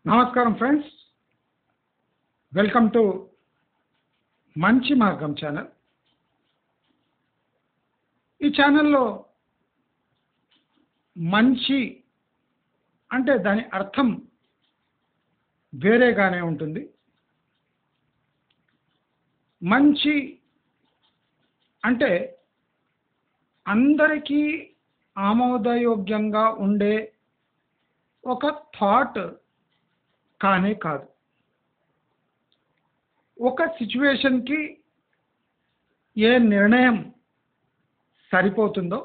నమస్కారం friends, welcome to మంచి మార్గం ఛానల్. ఈ ఛానల్లో మంచి అంటే దాని అర్థం వేరేగానే ఉంటుంది. మంచి అంటే అందరికీ ఆమోదయోగ్యంగా ఉండే ఒక థాట్ కానే కాదు. ఒక సిచ్యువేషన్కి ఏ నిర్ణయం సరిపోతుందో,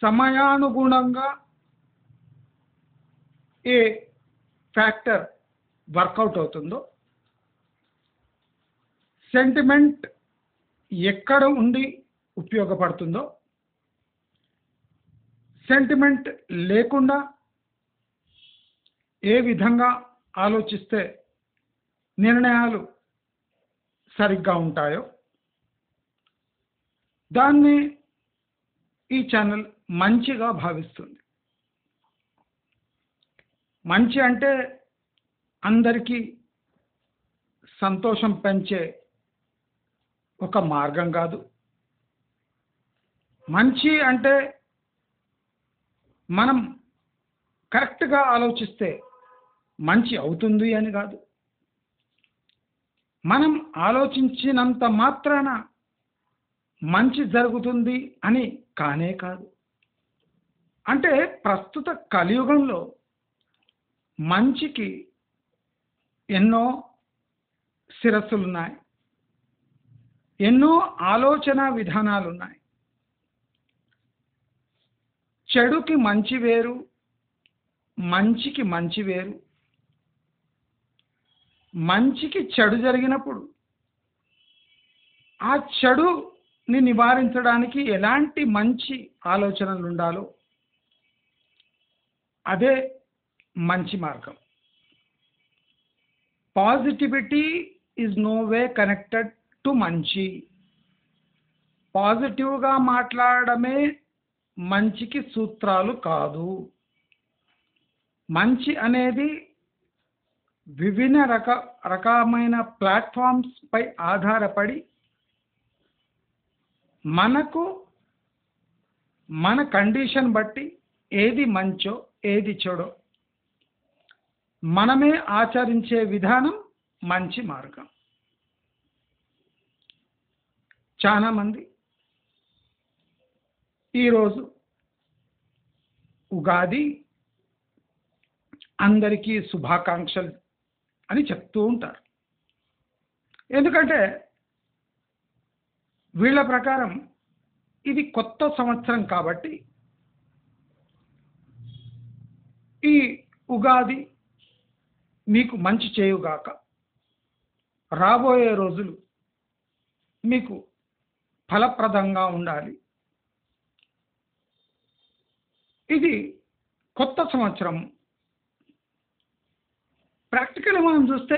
సమయానుగుణంగా ఏ ఫ్యాక్టర్ వర్కౌట్ అవుతుందో, సెంటిమెంట్ ఎక్కడ ఉండి ఉపయోగపడుతుందో, సెంటిమెంట్ లేకుండా ఏ విధంగా ఆలోచిస్తే నిర్ణయాలు సరిగ్గా ఉంటాయో దాన్ని ఈ ఛానల్ మంచిగా భావిస్తుంది. మంచి అంటే అందరికీ సంతోషం పెంచే ఒక మార్గం కాదు. మంచి అంటే మనం కరెక్ట్గా ఆలోచిస్తే మంచి అవుతుంది అని కాదు. మనం ఆలోచించినంత మాత్రాన మంచి జరుగుతుంది అని కానే కాదు. అంటే ప్రస్తుత కలియుగంలో మంచికి ఎన్నో శిరస్సులున్నాయి, ఎన్నో ఆలోచన విధానాలున్నాయి. చెడుకి మంచి వేరు, మంచికి మంచి వేరు. మంచికి చెడు జరిగినప్పుడు ఆ చెడుని నివారించడానికి ఎలాంటి మంచి ఆలోచనలు ఉండాలో అదే మంచి మార్గం. Positivity is no way connected to మంచి. పాజిటివ్గా మాట్లాడమే మంచికి సూత్రాలు కాదు. మంచి అనేది విభిన్న రకమైన ప్లాట్ఫామ్స్ పై ఆధారపడి మనకు మన కండిషన్ బట్టి ఏది మంచో ఏది చెడో మనమే ఆచరించే విధానం మంచి మార్గం. చాలామంది ఈరోజు ఉగాది అందరికీ శుభాకాంక్షలు అని చెప్తూ ఉంటారు. ఎందుకంటే వీళ్ళ ప్రకారం ఇది కొత్త సంవత్సరం కాబట్టి ఈ ఉగాది మీకు మంచి చేయుగాక, రాబోయే రోజులు మీకు ఫలప్రదంగా ఉండాలి. ఇది కొత్త సంవత్సరం. ప్రాక్టికల్ మనం చూస్తే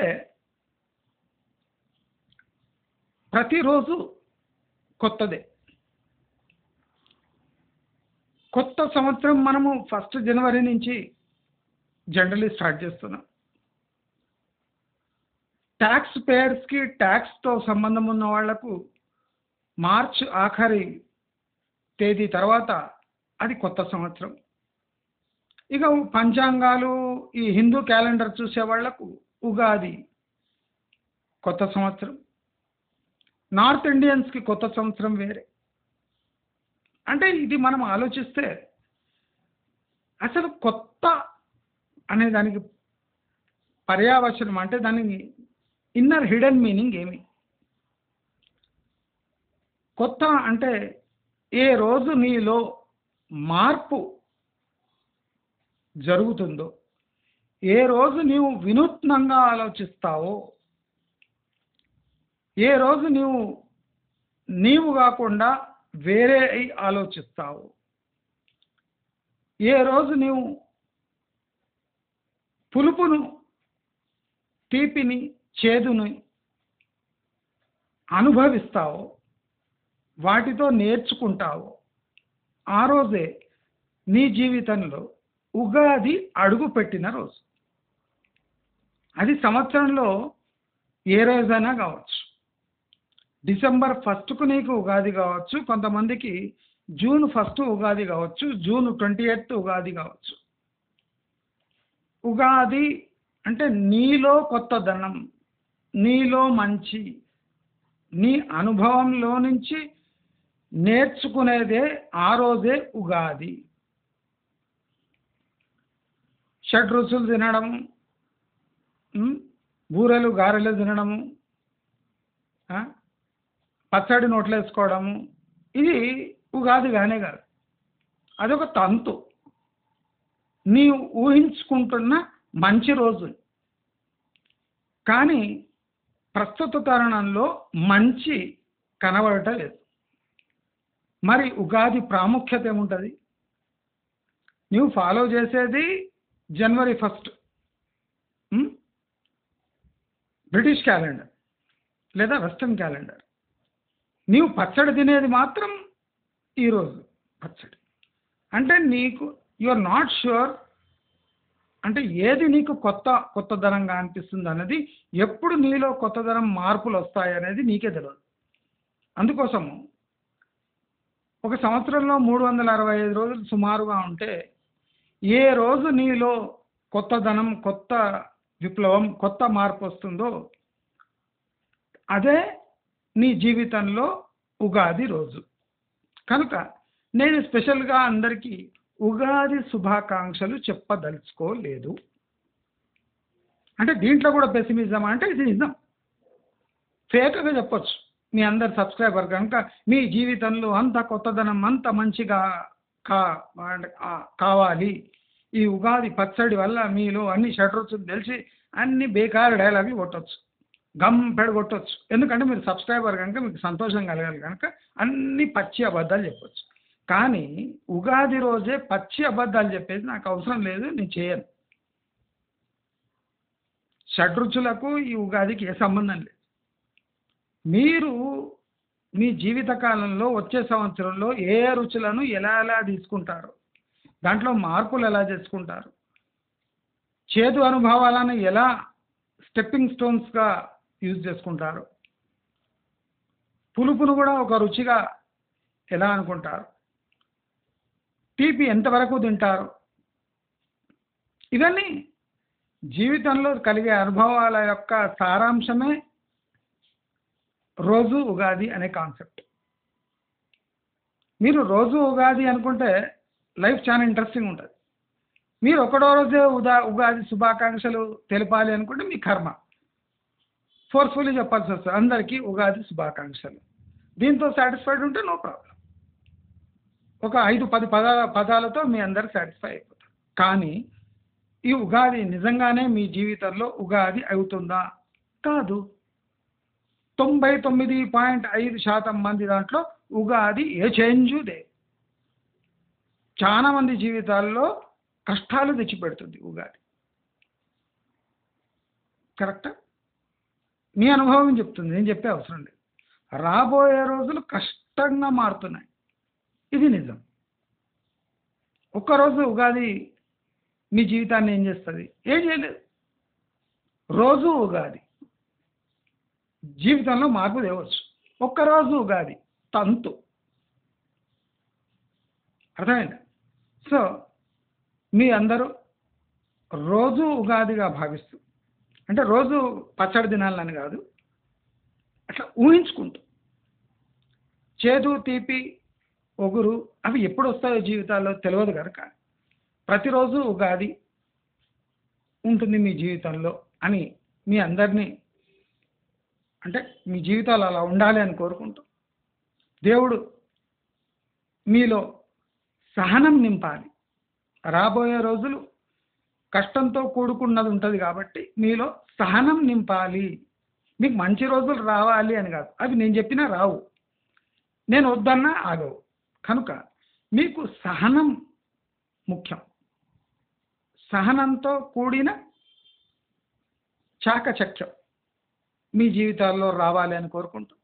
ప్రతిరోజు కొత్తదే. కొత్త సంవత్సరం మనము 1 జనవరి నుంచి జనరల్లీ స్టార్ట్ చేస్తున్నాం. ట్యాక్స్ పేయర్స్కి, ట్యాక్స్తో సంబంధం ఉన్న వాళ్లకు మార్చ్ ఆఖరి తేదీ తర్వాత అది కొత్త సంవత్సరం. ఇక పంచాంగాలు, ఈ హిందూ క్యాలెండర్ చూసే వాళ్లకు ఉగాది కొత్త సంవత్సరం. నార్త్ ఇండియన్స్కి కొత్త సంవత్సరం వేరే. అంటే ఇది మనం ఆలోచిస్తే అసలు కొత్త అనే దానికి పర్యావచనం అంటే దానికి ఇన్నర్ హిడెన్ మీనింగ్ ఏమి? కొత్త అంటే ఏ రోజు నీలో మార్పు జరుగుతుందో, ఏ రోజు నీవు వినూత్నంగా ఆలోచిస్తావో, ఏ రోజు నీవు కాకుండా వేరే ఆలోచిస్తావు, ఏ రోజు నీవు పులుపును, తీపిని, చేదుని అనుభవిస్తావో, వాటితో నేర్చుకుంటావో, ఆ రోజే నీ జీవితంలో ఉగాది అడుగు పెట్టిన రోజు. అది సంవత్సరంలో ఏ రోజైనా కావచ్చు. డిసెంబర్ 1కు నీకు ఉగాది కావచ్చు, కొంతమందికి జూన్ 1 ఉగాది కావచ్చు, జూన్ 28 ఉగాది కావచ్చు. ఉగాది అంటే నీలో కొత్తదనం, నీలో మంచి, నీ అనుభవంలో నుంచి నేర్చుకునేదే ఆ రోజే ఉగాది. షడ్రుచులు తినడము, బూరెలు గారెలు తినడము, పచ్చడి నోట్లేసుకోవడము, ఇది ఉగాది కానే కాదు. అదొక తంతు. నీవు ఊహించుకుంటున్న మంచి రోజు. కానీ ప్రస్తుత తరుణంలో మంచి కనబడటలేదు. మరి ఉగాది ప్రాముఖ్యత ఏముంటుంది? నువ్వు ఫాలో చేసేది జనవరి 1 బ్రిటిష్ క్యాలెండర్ లేదా వెస్టర్న్ క్యాలెండర్. నీవు పచ్చడి తినేది మాత్రం ఈరోజు పచ్చడి. అంటే నీకు యు ఆర్ నాట్ ష్యూర్, అంటే ఏది నీకు కొత్తదనంగా అనిపిస్తుంది అన్నది, ఎప్పుడు నీలో కొత్తదనం మార్పులు వస్తాయి అనేది నీకే తెలియదు. అందుకోసము ఒక సంవత్సరంలో 365 రోజులు సుమారుగా ఉంటే, ఏ రోజు నీలో కొత్తదనం, కొత్త విప్లవం, కొత్త మార్పు వస్తుందో అదే నీ జీవితంలో ఉగాది రోజు. కనుక నేను స్పెషల్గా అందరికీ ఉగాది శుభాకాంక్షలు చెప్పదలుచుకోలేదు. అంటే దీంట్లో కూడా పెసిమిజం అంటే ఇది నిజం, ఫేక్గా చెప్పొచ్చు. మీ అందరు సబ్స్క్రైబర్ కనుక మీ జీవితంలో అంత కొత్తదనం, అంత మంచిగా కావాలి, ఈ ఉగాది పచ్చడి వల్ల మీలో అన్ని షడ్రుచులు తెలిసి అన్ని బేకారు డైలాగులు కొట్టచ్చు, గంపెడు కొట్టచ్చు. ఎందుకంటే మీరు సబ్స్క్రైబర్ కనుక మీకు సంతోషం కలగాలి కనుక అన్ని పచ్చి అబద్ధాలు చెప్పొచ్చు. కానీ ఉగాది రోజే పచ్చి అబద్ధాలు చెప్పేది నాకు అవసరం లేదు, నేను చేయను. షడ్రుచులకు ఈ ఉగాదికి ఏ సంబంధం లేదు. మీరు మీ జీవితకాలంలో వచ్చే సంవత్సరంలో ఏ రుచులను ఎలా తీసుకుంటారు, దాంట్లో మార్పులు ఎలా చేసుకుంటారు, చేదు అనుభవాలను ఎలా స్టెప్పింగ్ స్టోన్స్గా యూజ్ చేసుకుంటారు, పులుపును కూడా ఒక రుచిగా ఎలా అనుకుంటారు, తీపి ఎంతవరకు తింటారు, ఇవన్నీ జీవితంలో కలిగే అనుభవాల యొక్క సారాంశమే రోజు ఉగాది అనే కాన్సెప్ట్. మీరు రోజు ఉగాది అనుకుంటే లైఫ్ చాలా ఇంట్రెస్టింగ్ ఉంటుంది. మీరు ఒకటో రోజే ఉగాది శుభాకాంక్షలు తెలపాలి అనుకుంటే మీ కర్మ, ఫోర్స్ఫుల్లీ చెప్పాల్సి వస్తుంది అందరికీ ఉగాది శుభాకాంక్షలు. దీంతో సాటిస్ఫైడ్ ఉంటే నో ప్రాబ్లం, ఒక 5-10 పదాలతో మీ అందరు సాటిస్ఫై అయిపోతారు. కానీ ఈ ఉగాది నిజంగానే మీ జీవితంలో ఉగాది అవుతుందా? కాదు. 99.5% మంది దాంట్లో ఉగాది ఏ చేంజు దే. చాలా మంది జీవితాల్లో కష్టాలు తెచ్చిపెడుతుంది ఉగాది. కరెక్టా? మీ అనుభవం చెప్తుంది, నేను చెప్పే అవసరం లేదు. రాబోయే రోజులు కష్టంగా మారుతున్నాయి, ఇది నిజం. ఒక్కరోజు ఉగాది మీ జీవితాన్ని ఏం చేస్తుంది? ఏం చేయలేదు. రోజు ఉగాది జీవితంలో మార్పు తేవచ్చు. ఒక్కరోజు ఉగాది తంతు. అర్థమైందా? సో మీ అందరూ రోజు ఉగాదిగా భావిస్తూ, అంటే రోజు పచ్చడి తినాలని కాదు, అట్లా ఊహించుకుంటూ, చేదు తీపి ఒగురు అవి ఎప్పుడు వస్తాయో జీవితాల్లో తెలియదు కనుక ప్రతిరోజు ఉగాది ఉంటుంది మీ జీవితంలో అని మీ అందరినీ, అంటే మీ జీవితాలు అలా ఉండాలి అని కోరుకుంటూ, దేవుడు మీలో సహనం నింపాలి. రాబోయే రోజులు కష్టంతో కూడుకున్నది ఉంటుంది కాబట్టి మీలో సహనం నింపాలి. మీకు మంచి రోజులు రావాలి అని కాదు, అవి నేను చెప్పినా రావు, నేను వద్దన్నా ఆగవు. కనుక మీకు సహనం ముఖ్యం. సహనంతో కూడిన చాకచక్యం మీ జీవితాల్లో రావాలి అని కోరుకుంటూ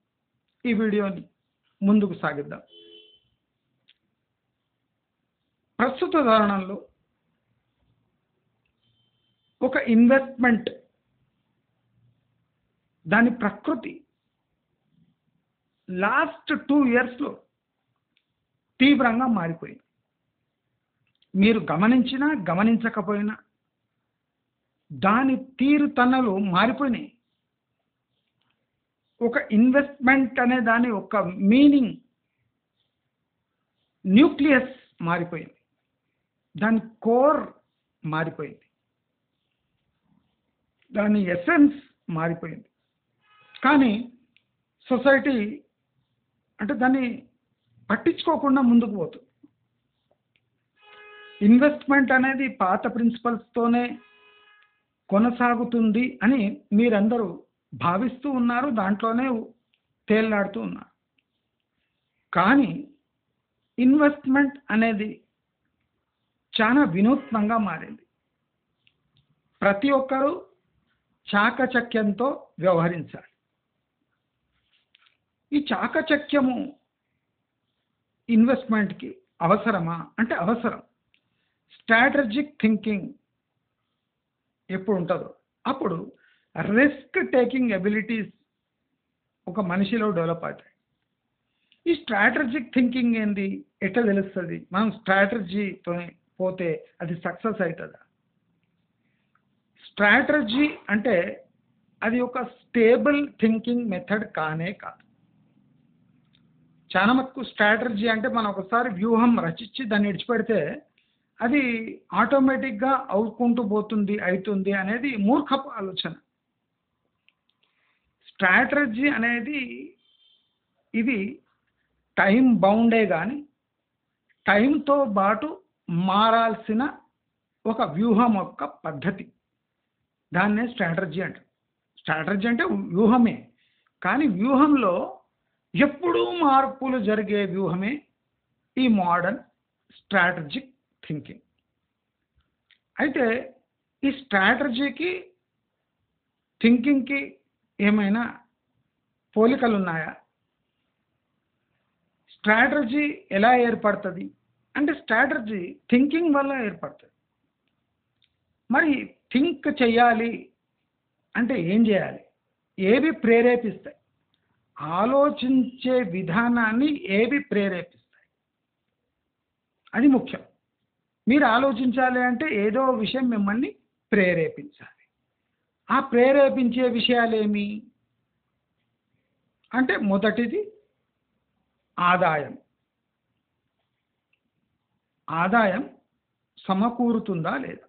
ఈ వీడియోని ముందుకు సాగిద్దాం. ప్రస్తుత తరుణంలో ఒక ఇన్వెస్ట్మెంట్ దాని ప్రకృతి లాస్ట్ 2 ఇయర్స్లో తీవ్రంగా మారిపోయింది. మీరు గమనించినా గమనించకపోయినా దాని తీరుతన్నలు మారిపోయినాయి. ఒక ఇన్వెస్ట్మెంట్ అనే దాని ఒక మీనింగ్ న్యూక్లియస్ మారిపోయింది, దాని కోర్ మారిపోయింది, దాని ఎసెన్స్ మారిపోయింది. కానీ సొసైటీ అంటే దాన్ని పట్టించుకోకుండా ముందుకు పోతుంది. ఇన్వెస్ట్మెంట్ అనేది పాత ప్రిన్సిపల్స్తోనే కొనసాగుతుంది అని మీరందరూ భావిస్తూ ఉన్నారు, దాంట్లోనే తేల్లాడుతూ ఉన్నారు. కానీ ఇన్వెస్ట్మెంట్ అనేది చాలా వినూత్నంగా మారింది. ప్రతి ఒక్కరూ చాకచక్యంతో వ్యవహరించాలి. ఈ చాకచక్యము ఇన్వెస్ట్మెంట్కి అవసరమా అంటే అవసరం. స్ట్రాటజిక్ థింకింగ్ ఎప్పుడు ఉంటుందో అప్పుడు రిస్క్ టేకింగ్ ఎబిలిటీస్ ఒక మనిషిలో డెవలప్ అవుతాయి. ఈ స్ట్రాటజిక్ థింకింగ్ ఏంది, ఎట్లా తెలుస్తుంది? మనం స్ట్రాటజీతో పోతే అది సక్సెస్ అవుతుందా? స్ట్రాటజీ అంటే అది ఒక స్టేబుల్ థింకింగ్ మెథడ్ కానే కాదు. చాలా మటుకు స్ట్రాటజీ అంటే మనం ఒకసారి వ్యూహం రచించి దాన్ని విడిచిపెడితే అది ఆటోమేటిక్గా అవుకుంటూ పోతుంది, అవుతుంది అనేది మూర్ఖపు ఆలోచన. స్ట్రాటజీ అనేది ఇది టైం బౌండే కానీ టైంతో పాటు మారాల్సిన ఒక వ్యూహం యొక్క పద్ధతి. దాన్నే స్ట్రాటజీ అంటారు. స్ట్రాటజీ అంటే వ్యూహమే, కానీ వ్యూహంలో ఎప్పుడూ మార్పులు జరిగే వ్యూహమే ఈ మోడర్న్ స్ట్రాటజిక్ థింకింగ్. అయితే ఈ స్ట్రాటజీకి థింకింగ్కి ఏమైనా పోలికలు ఉన్నాయా? స్ట్రాటజీ ఎలా ఏర్పడుతుంది అంటే స్ట్రాటజీ థింకింగ్ వల్ల ఏర్పడుతుంది. మరి థింక్ చేయాలి అంటే ఏం చేయాలి? ఏవి ప్రేరేపిస్తాయి? ఆలోచించే విధానాన్ని ఏవి ప్రేరేపిస్తాయి? అది ముఖ్యం. మీరు ఆలోచించాలి అంటే ఏదో విషయం మిమ్మల్ని ప్రేరేపించాలి. ఆ ప్రేరేపించే విషయాలేమి అంటే మొదటిది ఆదాయం. ఆదాయం సమకూరుతుందా లేదా?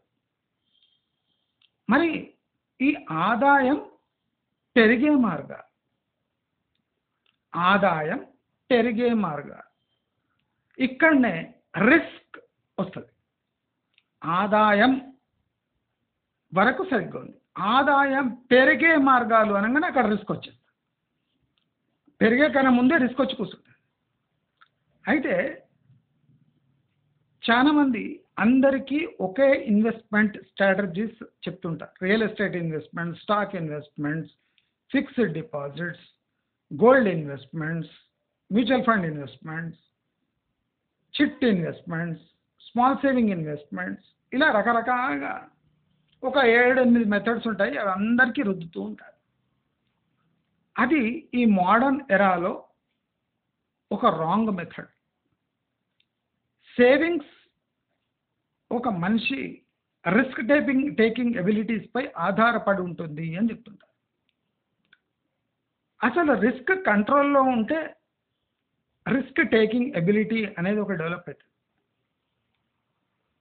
మరి ఈ ఆదాయం పెరిగే మార్గాలు, ఆదాయం పెరిగే మార్గాలు, ఇక్కడనే రిస్క్ వస్తుంది. ఆదాయం వరకు సరిగ్గా ఉంది, ఆదాయం పెరిగే మార్గాలు అనగానే అక్కడ రిస్క్ వచ్చేస్తుంది. పెరిగే కన్నా ముందే రిస్క్ వచ్చి కూర్చుంటుంది. అయితే చాలామంది అందరికీ ఒకే ఇన్వెస్ట్మెంట్ స్ట్రాటజీస్ చెప్తుంటారు. Real estate investment, stock investments, fixed deposits, gold investments, mutual fund investments, chit investments, small saving investments, ఇలా రకరకాలుగా ఒక 7-8 మెథడ్స్ ఉంటాయి. అవి అందరికీ రుద్దుతూ ఉంటారు. అది ఈ మోడర్న్ ఎరాలో ఒక రాంగ్ మెథడ్. సేవింగ్స్ ఒక మనిషి రిస్క్ టేకింగ్ ఎబిలిటీస్ పై ఆధారపడి ఉంటుంది అని చెప్తుంటారు. అసలు రిస్క్ కంట్రోల్లో ఉంటే రిస్క్ టేకింగ్ ఎబిలిటీ అనేది ఒక డెవలప్ అవుతుంది.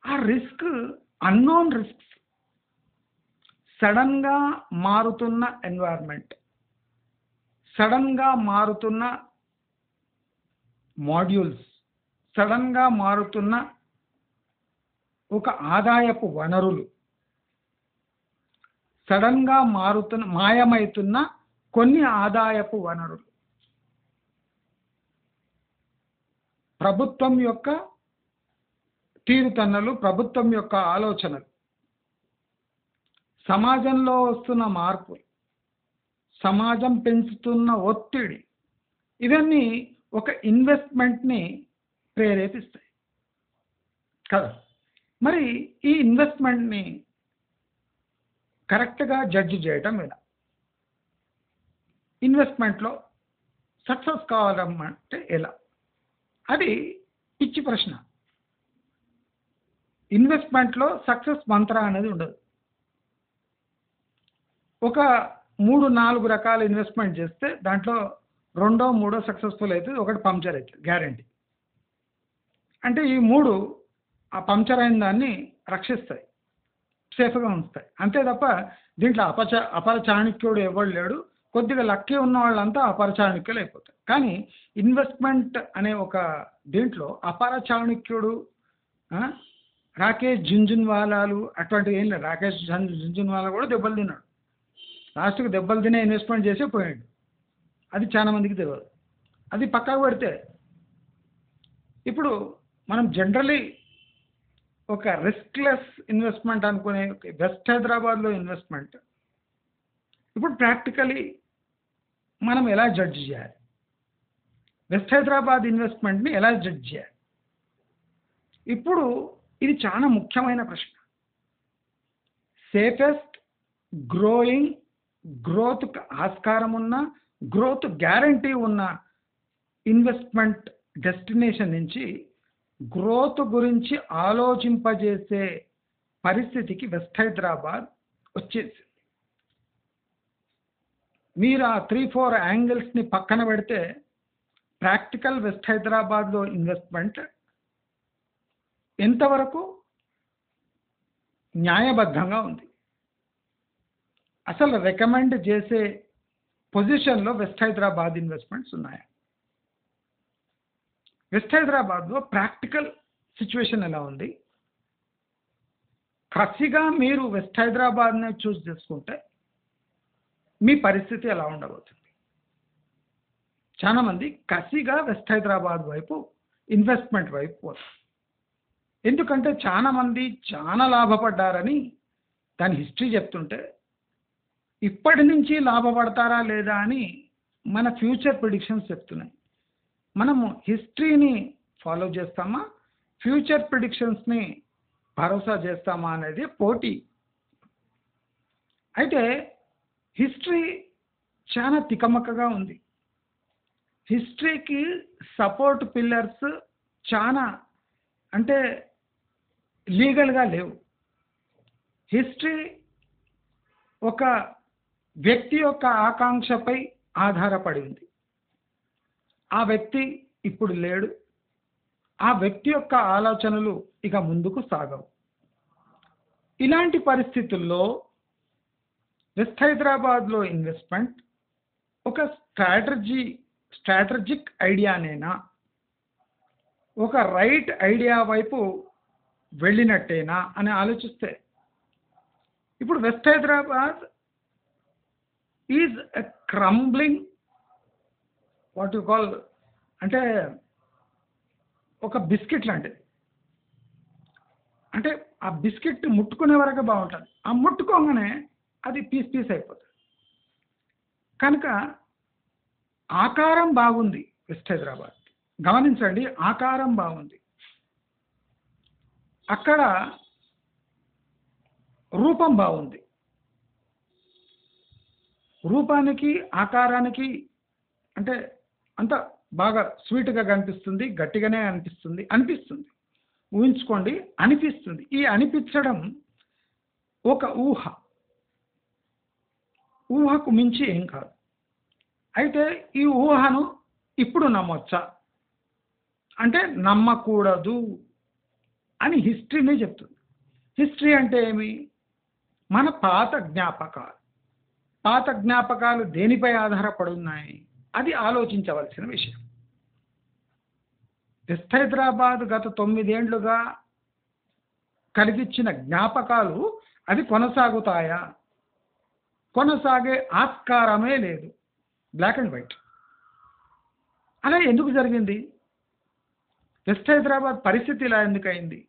ఆ రిస్క్ అన్నోన్ రిస్క్స్, సడన్గా మారుతున్న ఎన్వైర్న్మెంట్, సడన్గా మారుతున్న మాడ్యూల్స్, సడన్గా మారుతున్న ఒక ఆదాయపు వనరులు, సడన్గా మాయమవుతున్న కొన్ని ఆదాయపు వనరులు, ప్రభుత్వం యొక్క తీరుతన్నలు, ప్రభుత్వం యొక్క ఆలోచనలు, సమాజంలో వస్తున్న మార్పులు, సమాజం పెంచుతున్న ఒత్తిడి, ఇవన్నీ ఒక ఇన్వెస్ట్మెంట్ని ప్రేరేపిస్తాయి కదా. మరి ఈ ఇన్వెస్ట్మెంట్ని కరెక్ట్గా జడ్జి చేయటం ఎలా? ఇన్వెస్ట్మెంట్లో సక్సెస్ కావాలంటే ఎలా? అది పిచ్చి ప్రశ్న. ఇన్వెస్ట్మెంట్లో సక్సెస్ మంత్ర అనేది ఉండదు. ఒక 3-4 రకాల ఇన్వెస్ట్మెంట్ చేస్తే దాంట్లో 2-3 సక్సెస్ఫుల్ అవుతుంది, ఒకటి పంక్చర్ అవుతుంది గ్యారంటీ. అంటే ఈ 3 ఆ పంక్చర్ అయిన దాన్ని రక్షిస్తాయి, సేఫ్గా ఉంచుతాయి. అంతే తప్ప దీంట్లో అపర చాణక్యుడు ఎవడు లేడు. కొద్దిగా లక్కీ ఉన్న వాళ్ళంతా అపర చాణక్యులు అయిపోతారు. కానీ ఇన్వెస్ట్మెంట్ అనే ఒక దీంట్లో అపర చాణక్యుడు, రాకేష్ జుంజున్వాలాలు అటువంటివి ఏం లేదు. రాకేష్ జుంజున్వాలా కూడా దెబ్బలు తిన్నాడు. లాస్ట్కి దెబ్బలు తినే ఇన్వెస్ట్మెంట్ చేసే పోయాడు. అది చాలా మందికి తెలియదు. అది పక్కకు పెడితే ఇప్పుడు మనం జనరలీ ఒక రిస్క్లెస్ ఇన్వెస్ట్మెంట్ అనుకునే వెస్ట్ హైదరాబాద్లో ఇన్వెస్ట్మెంట్ ఇప్పుడు ప్రాక్టికలీ మనం ఎలా జడ్జ్ చేయాలి? వెస్ట్ హైదరాబాద్ ఇన్వెస్ట్మెంట్ని ఎలా జడ్జ్ చేయాలి? ఇప్పుడు ఇది చాలా ముఖ్యమైన ప్రశ్న. సేఫెస్ట్ గ్రోయింగ్, గ్రోత్ ఆస్కారం ఉన్న, గ్రోత్ గ్యారంటీ ఉన్న ఇన్వెస్ట్మెంట్ డెస్టినేషన్ నుంచి గ్రోత్ గురించి ఆలోచింపజేసే పరిస్థితికి వెస్ట్ హైదరాబాద్ వచ్చేసింది. మీరు ఆ 3-4 యాంగిల్స్ని పక్కన పెడితే ప్రాక్టికల్ వెస్ట్ హైదరాబాద్లో ఇన్వెస్ట్మెంట్ ఎంతవరకు న్యాయబద్ధంగా ఉంది? అసలు రికమెండ్ చేసే పొజిషన్లో వెస్ట్ హైదరాబాద్ ఇన్వెస్ట్మెంట్స్ ఉన్నాయా? వెస్ట్ హైదరాబాద్లో ప్రాక్టికల్ సిచ్యువేషన్ ఎలా ఉంది? కసిగా మీరు వెస్ట్ హైదరాబాద్ని చూస్ చేసుకుంటే మీ పరిస్థితి ఎలా ఉండబోతుంది? చాలామంది కసిగా వెస్ట్ హైదరాబాద్ వైపు ఇన్వెస్ట్మెంట్ వైపు పోతారు. ఎందుకంటే చాలామంది చాలా లాభపడ్డారని దాని హిస్టరీ చెప్తుంటే ఇప్పటి నుంచి లాభపడతారా లేదా అని మన ఫ్యూచర్ ప్రిడిక్షన్స్ చెప్తున్నాయి. మనము హిస్టరీని ఫాలో చేస్తామా, ఫ్యూచర్ ప్రిడిక్షన్స్ని భరోసా చేస్తామా అనేది పోటీ. అయితే హిస్టరీ చాలా తికమక్కగా ఉంది. హిస్టరీకి సపోర్ట్ పిల్లర్స్ చాలా అంటే లీగల్గా లేవు. హిస్టరీ ఒక వ్యక్తి యొక్క ఆకాంక్షపై ఆధారపడి ఉంది. ఆ వ్యక్తి ఇప్పుడు లేడు. ఆ వ్యక్తి యొక్క ఆలోచనలు ఇక ముందుకు సాగవు. ఇలాంటి పరిస్థితుల్లో వెస్ట్ హైదరాబాద్లో ఇన్వెస్ట్మెంట్ ఒక స్ట్రాటజిక్ ఐడియానేనా, ఒక రైట్ ఐడియా వైపు వెళ్ళినట్టేనా అని ఆలోచిస్తే ఇప్పుడు west Hyderabad is a crumbling what you call అంటే ఒక బిస్కెట్ లాంటిది. అంటే ఆ బిస్కెట్ ముట్టుకునే వరకు బాగుంటుంది, ఆ ముట్టుకోగానే అది పీస్ అయిపోతుంది. కనుక ఆకారం బాగుంది వెస్ట్ హైదరాబాద్. గమనించండి, ఆకారం బాగుంది. అక్కడ రూపం బాగుంది. రూపానికి ఆకారానికి అంటే అంత బాగా స్వీట్గా కనిపిస్తుంది, గట్టిగానే అనిపిస్తుంది. ఊహించుకోండి, అనిపిస్తుంది. ఈ అనిపించడం ఒక ఊహకు మించి ఏం కాదు. అయితే ఈ ఊహను ఇప్పుడు నమ్మొచ్చా అంటే నమ్మకూడదు అని హిస్టరీనే చెప్తుంది. హిస్టరీ అంటే ఏమి? మన పాత జ్ఞాపకాలు దేనిపై ఆధారపడి ఉన్నాయి అది ఆలోచించవలసిన విషయం. వెస్ట్ హైదరాబాద్ గత 9 ఏళ్లుగా కలిగించిన జ్ఞాపకాలు అవి కొనసాగుతాయా? కొనసాగే ఆస్కారమే లేదు. Black and white. అలా ఎందుకు జరిగింది? వెస్ట్ హైదరాబాద్ పరిస్థితి ఇలా ఎందుకయింది?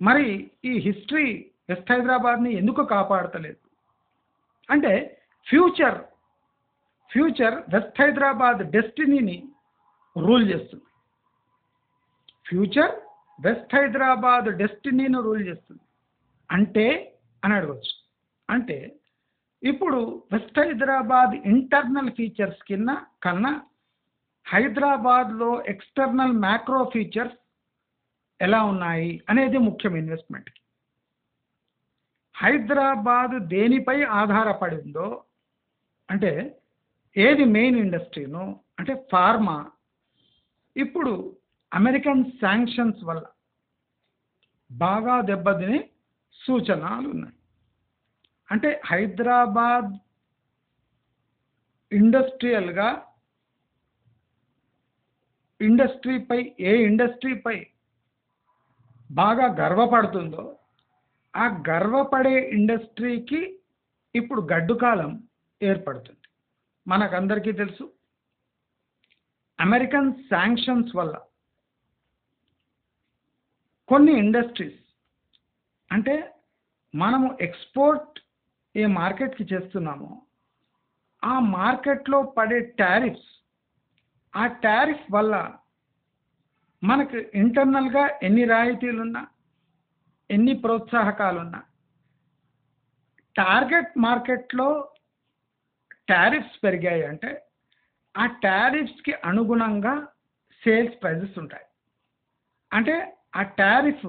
మరి ఈ హిస్టరీ వెస్ట్ హైదరాబాద్ని ఎందుకు కాపాడతలేదు అంటే ఫ్యూచర్ వెస్ట్ హైదరాబాద్ డెస్టినీని రూల్ చేస్తుంది. ఫ్యూచర్ వెస్ట్ హైదరాబాద్ డెస్టినీని రూల్ చేస్తుంది అంటే అని అడగవచ్చు. అంటే ఇప్పుడు వెస్ట్ హైదరాబాద్ ఇంటర్నల్ ఫీచర్స్ కన్నా హైదరాబాద్లో ఎక్స్టర్నల్ మ్యాక్రో ఫీచర్స్ ఎలా ఉన్నాయి అనేది ముఖ్యం ఇన్వెస్ట్మెంట్కి. హైదరాబాద్ దేనిపై ఆధారపడి ఉందో, అంటే ఏది మెయిన్ ఇండస్ట్రీనో, అంటే ఫార్మా ఇప్పుడు అమెరికన్ శాంక్షన్స్ వల్ల బాగా దెబ్బతినే సూచనలు ఉన్నాయి. అంటే హైదరాబాద్ ఇండస్ట్రియల్గా ఇండస్ట్రీపై బాగా గర్వపడుతుందో ఆ గర్వపడే ఇండస్ట్రీకి ఇప్పుడు గడ్డుకాలం ఏర్పడుతుంది. మనకందరికీ తెలుసు అమెరికన్ శాంక్షన్స్ వల్ల కొన్ని ఇండస్ట్రీస్, అంటే మనము ఎక్స్పోర్ట్ ఏ మార్కెట్కి చేస్తున్నామో ఆ మార్కెట్లో పడే టారిఫ్స్, ఆ టారిఫ్ వల్ల మనకు ఇంటర్నల్గా ఎన్ని రాయితీలున్నా, ఎన్ని ప్రోత్సాహకాలున్నా, టార్గెట్ మార్కెట్లో టారిఫ్స్ పెరిగాయి అంటే ఆ టారిఫ్స్కి అనుగుణంగా సేల్స్ ప్రైజెస్ ఉంటాయి. అంటే ఆ టారిఫ్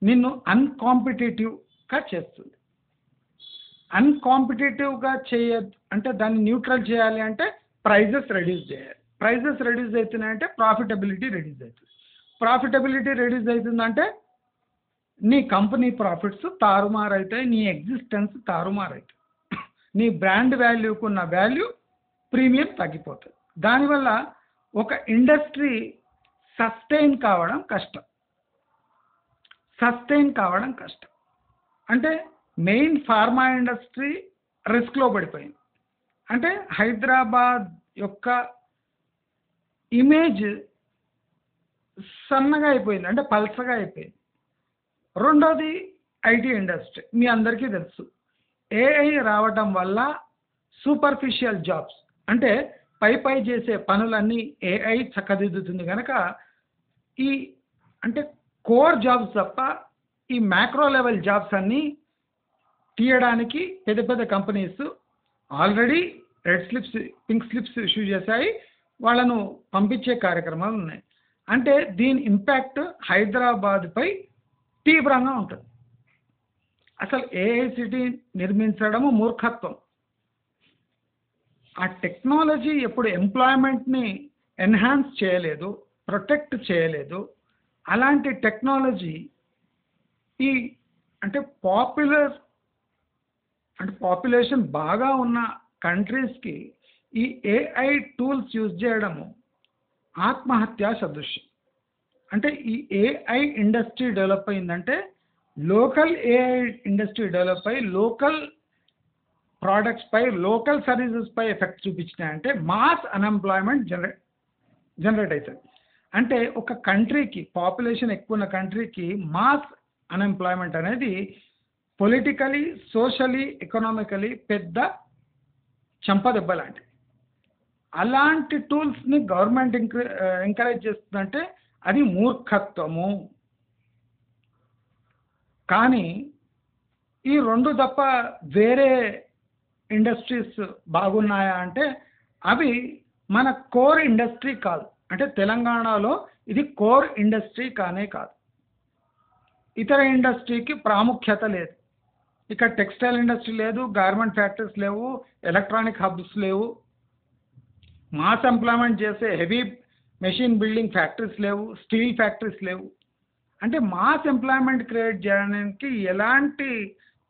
నిన్ను అన్కాంపిటేటివ్గా చేస్తుంది. అన్కాంపిటేటివ్గా అంటే దాన్ని న్యూట్రల్ చేయాలి అంటే ప్రైజెస్ రెడ్యూస్ చేయాలి. ప్రైజెస్ రెడ్యూస్ అవుతున్నాయంటే ప్రాఫిటబిలిటీ రెడ్యూస్ అవుతుంది. ప్రాఫిటబిలిటీ రెడ్యూస్ అవుతుందంటే నీ కంపెనీ ప్రాఫిట్స్ తారుమారైతాయి, నీ ఎగ్జిస్టెన్స్ తారుమారైతాయి, నీ బ్రాండ్ వాల్యూకున్న వాల్యూ ప్రీమియం తగ్గిపోతుంది. దానివల్ల ఒక ఇండస్ట్రీ సస్టైన్ కావడం కష్టం. అంటే మెయిన్ ఫార్మా ఇండస్ట్రీ రిస్క్లో పడిపోయింది. అంటే హైదరాబాద్ యొక్క ఇమేజ్ సన్నగా అయిపోయింది, అంటే పల్సగా అయిపోయింది. రెండోది ఐటీ ఇండస్ట్రీ. మీ అందరికీ తెలుసు ఏఐ రావటం వల్ల సూపర్ఫిషియల్ జాబ్స్, అంటే పై చేసే పనులన్నీ ఏఐ చక్కదిద్దుతుంది కనుక అంటే కోర్ జాబ్స్ తప్ప ఈ మ్యాక్రో లెవెల్ జాబ్స్ అన్నీ తీయడానికి పెద్ద companies already red slips, pink slips issue చేశాయి. వాళ్ళను పంపించే కార్యక్రమాలు ఉన్నాయి. అంటే దీని ఇంపాక్ట్ హైదరాబాద్పై తీవ్రంగా ఉంటుంది. అసలు ఏఐ సిటీ నిర్మించడము మూర్ఖత్వం. ఆ టెక్నాలజీ ఎప్పుడు ఎంప్లాయ్మెంట్ని ఎన్హాన్స్ చేయలేదు, ప్రొటెక్ట్ చేయలేదు. అలాంటి టెక్నాలజీ అంటే పాపులేషన్ బాగా ఉన్న కంట్రీస్కి ఈ ఏఐ టూల్స్ యూజ్ చేయడము ఆత్మహత్యా సదృశ్యం. అంటే ఈ ఏఐ ఇండస్ట్రీ డెవలప్ అయిందంటే లోకల్ ఏఐ ఇండస్ట్రీ డెవలప్ అయ్యి లోకల్ ప్రోడక్ట్స్ పై, లోకల్ సర్వీసెస్ పై ఎఫెక్ట్ చూపించినాయంటే మాస్ అన్ఎంప్లాయ్మెంట్ జనరేట్ అవుతుంది. అంటే ఒక కంట్రీకి, పాపులేషన్ ఎక్కువ ఉన్న కంట్రీకి మాస్ అన్ఎంప్లాయ్మెంట్ అనేది పొలిటికలీ, సోషలీ, ఎకనామికలీ పెద్ద చంపదెబ్బ లాంటిది. అలాంటి టూల్స్ని గవర్నమెంట్ ఎంకరేజ్ చేస్తుందంటే అది మూర్ఖత్వము. కానీ ఈ రెండు తప్ప వేరే ఇండస్ట్రీస్ బాగున్నాయా అంటే అవి మన కోర్ ఇండస్ట్రీ కాదు. అంటే తెలంగాణలో ఇది కోర్ ఇండస్ట్రీ కానే కాదు. ఇతర ఇండస్ట్రీకి ప్రాముఖ్యత లేదు. ఇక్కడ టెక్స్టైల్ ఇండస్ట్రీ లేదు, గార్మెంట్ ఫ్యాక్టరీస్ లేవు, ఎలక్ట్రానిక్ హబ్స్ లేవు, మాస్ ఎంప్లాయ్మెంట్ చేసే హెవీ మెషిన్ బిల్డింగ్ ఫ్యాక్టరీస్ లేవు, స్టీల్ ఫ్యాక్టరీస్ లేవు. అంటే మాస్ ఎంప్లాయ్మెంట్ క్రియేట్ చేయడానికి ఎలాంటి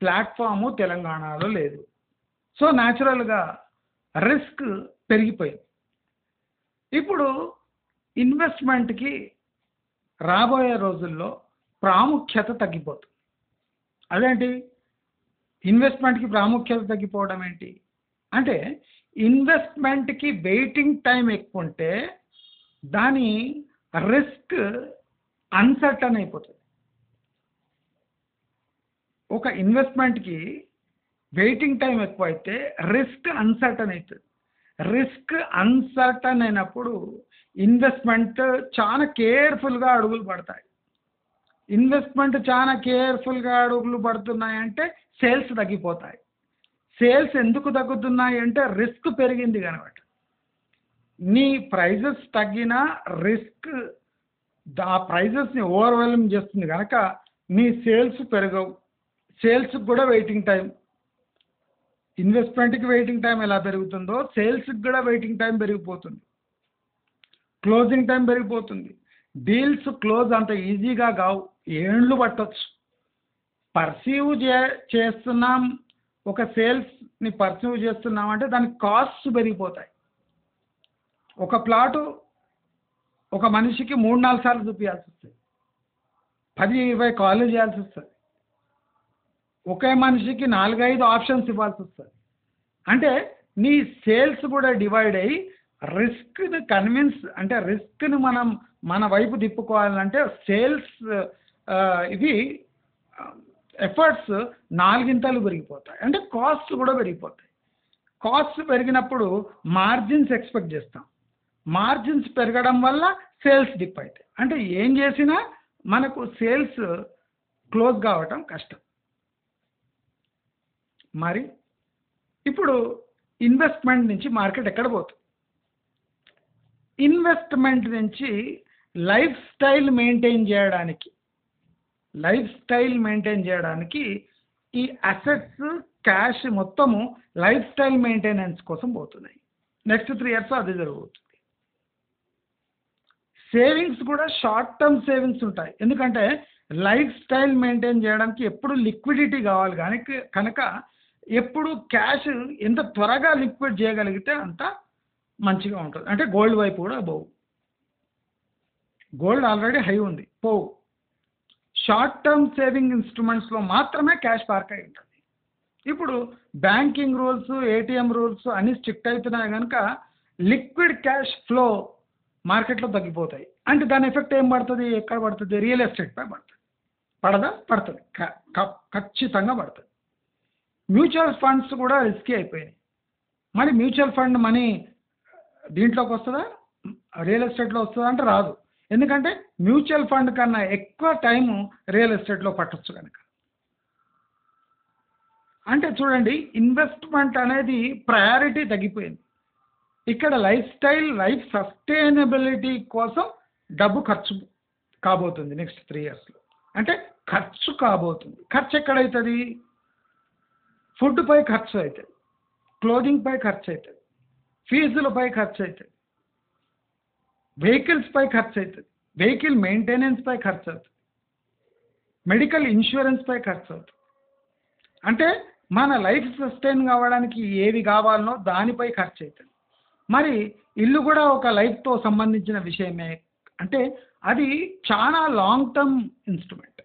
ప్లాట్ఫాము తెలంగాణలో లేదు. సో న్యాచురల్గా రిస్క్ పెరిగిపోయింది. ఇప్పుడు ఇన్వెస్ట్మెంట్కి రాబోయే రోజుల్లో ప్రాముఖ్యత తగ్గిపోతుంది. అదేంటి ఇన్వెస్ట్మెంట్కి ప్రాముఖ్యత తగ్గిపోవడం ఏంటి అంటే ఇన్వెస్ట్మెంట్కి వెయిటింగ్ టైం ఎక్కువ ఉంటే దాని రిస్క్ అన్సర్టన్ అయిపోతుంది. ఒక ఇన్వెస్ట్మెంట్కి వెయిటింగ్ టైం ఎక్కువైతే రిస్క్ అన్సర్టన్ అవుతుంది. రిస్క్ అన్సర్టన్ అయినప్పుడు ఇన్వెస్ట్మెంట్ చాలా కేర్ఫుల్గా అడుగులు పడతాయి. ఇన్వెస్ట్మెంట్ చాలా కేర్ఫుల్గా అడుగులు పడుతున్నాయంటే సేల్స్ తగ్గిపోతాయి. సేల్స్ ఎందుకు తగ్గుతున్నాయి అంటే రిస్క్ పెరిగింది కనుక. నీ ప్రైజెస్ తగ్గినా రిస్క్ ఆ ప్రైజెస్ని ఓవర్వెల్మ్ చేస్తుంది కనుక నీ సేల్స్ పెరగవు. సేల్స్కి కూడా వెయిటింగ్ టైం, ఇన్వెస్ట్మెంట్కి వెయిటింగ్ టైం ఎలా పెరుగుతుందో సేల్స్కి కూడా వెయిటింగ్ టైం పెరిగిపోతుంది, క్లోజింగ్ టైం పెరిగిపోతుంది. డీల్స్ క్లోజ్ అంత ఈజీగా కావు, ఏండ్లు పట్టొచ్చు. పర్సీవ్ చేస్తున్నాం, ఒక సేల్స్ని పర్సీవ్ చేస్తున్నాం అంటే దానికి కాస్ట్స్ పెరిగిపోతాయి. ఒక ప్లాటు ఒక మనిషికి 3-4 సార్లు చూపించాల్సి వస్తుంది, 10-20 కాల్ చేయాల్సి వస్తుంది, ఒకే మనిషికి 4-5 ఆప్షన్స్ ఇవ్వాల్సి వస్తుంది. అంటే నీ సేల్స్ కూడా డివైడ్ అయ్యి రిస్క్ని అంటే రిస్క్ని మనం మన వైపు తిప్పుకోవాలంటే సేల్స్ ఇవి ఎఫర్ట్స్ 4 పెరిగిపోతాయి. అంటే కాస్ట్ కూడా పెరిగిపోతాయి. కాస్ట్ పెరిగినప్పుడు మార్జిన్స్ ఎక్స్పెక్ట్ చేస్తాం, మార్జిన్స్ పెరగడం వల్ల సేల్స్ డిప్ అవుతాయి. అంటే ఏం చేసినా మనకు సేల్స్ క్లోజ్ కావటం కష్టం. మరి ఇప్పుడు ఇన్వెస్ట్మెంట్ నుంచి మార్కెట్ ఎక్కడ పోతుంది? ఇన్వెస్ట్మెంట్ నుంచి లైఫ్ స్టైల్ మెయింటైన్ చేయడానికి ఈ అసెట్స్ క్యాష్ మొత్తము లైఫ్ స్టైల్ మెయింటెనెన్స్ కోసం పోతున్నాయి. నెక్స్ట్ 3 years అది జరుగుతుంది. సేవింగ్స్ కూడా షార్ట్ టర్మ్ సేవింగ్స్ ఉంటాయి, ఎందుకంటే లైఫ్ స్టైల్ మెయింటైన్ చేయడానికి ఎప్పుడు లిక్విడిటీ కావాలి కనుక ఎప్పుడు క్యాష్ ఎంత త్వరగా లిక్విడ్ చేయగలిగితే అంత మంచిగా ఉంటుంది. అంటే గోల్డ్ వైపు కూడా పోవు, గోల్డ్ ఆల్రెడీ హై ఉంది, పోవు. షార్ట్ టర్మ్ సేవింగ్ ఇన్స్ట్రుమెంట్స్లో మాత్రమే క్యాష్ పార్క్ అయి ఉంటుంది. ఇప్పుడు బ్యాంకింగ్ రూల్స్, ఏటీఎం రూల్స్ అన్నీ స్ట్రిక్ట్ అవుతున్నాయి కనుక లిక్విడ్ క్యాష్ ఫ్లో మార్కెట్లో తగ్గిపోతాయి. అంటే దాని ఎఫెక్ట్ ఏం పడుతుంది? ఎక్కడ పడుతుంది? రియల్ ఎస్టేట్పై పడుతుంది. పడదా? పడుతుంది, ఖచ్చితంగా పడుతుంది. మ్యూచువల్ ఫండ్స్ కూడా రిస్కీ అయిపోయినాయి. మరి మ్యూచువల్ ఫండ్ మనీ దీంట్లోకి వస్తుందా, రియల్ ఎస్టేట్లో వస్తుందా అంటే రాదు. ఎందుకంటే మ్యూచువల్ ఫండ్ కన్నా ఎక్కువ టైము రియల్ ఎస్టేట్లో పట్టొచ్చు కనుక. అంటే చూడండి, ఇన్వెస్ట్మెంట్ అనేది ప్రయారిటీ తగ్గిపోయింది. ఇక్కడ లైఫ్ సస్టైనబిలిటీ కోసం డబ్బు ఖర్చు కాబోతుంది నెక్స్ట్ 3 yearsలో. అంటే ఖర్చు కాబోతుంది. ఖర్చు ఎక్కడవుతుంది? ఫుడ్పై ఖర్చు అవుతుంది, క్లోదింగ్పై ఖర్చు అవుతుంది, ఫీజులపై ఖర్చు అవుతుంది, వెహికల్స్పై ఖర్చు అవుతుంది, వెహికల్ మెయింటెనెన్స్పై ఖర్చు అవుతుంది, మెడికల్ ఇన్సూరెన్స్పై ఖర్చు అవుతుంది. అంటే మన లైఫ్ సస్టైన్ కావడానికి ఏవి కావాలనో దానిపై ఖర్చు అవుతుంది. మరి ఇల్లు కూడా ఒక లైఫ్తో సంబంధించిన విషయమే. అంటే అది చాలా లాంగ్ టర్మ్ ఇన్స్ట్రుమెంట్.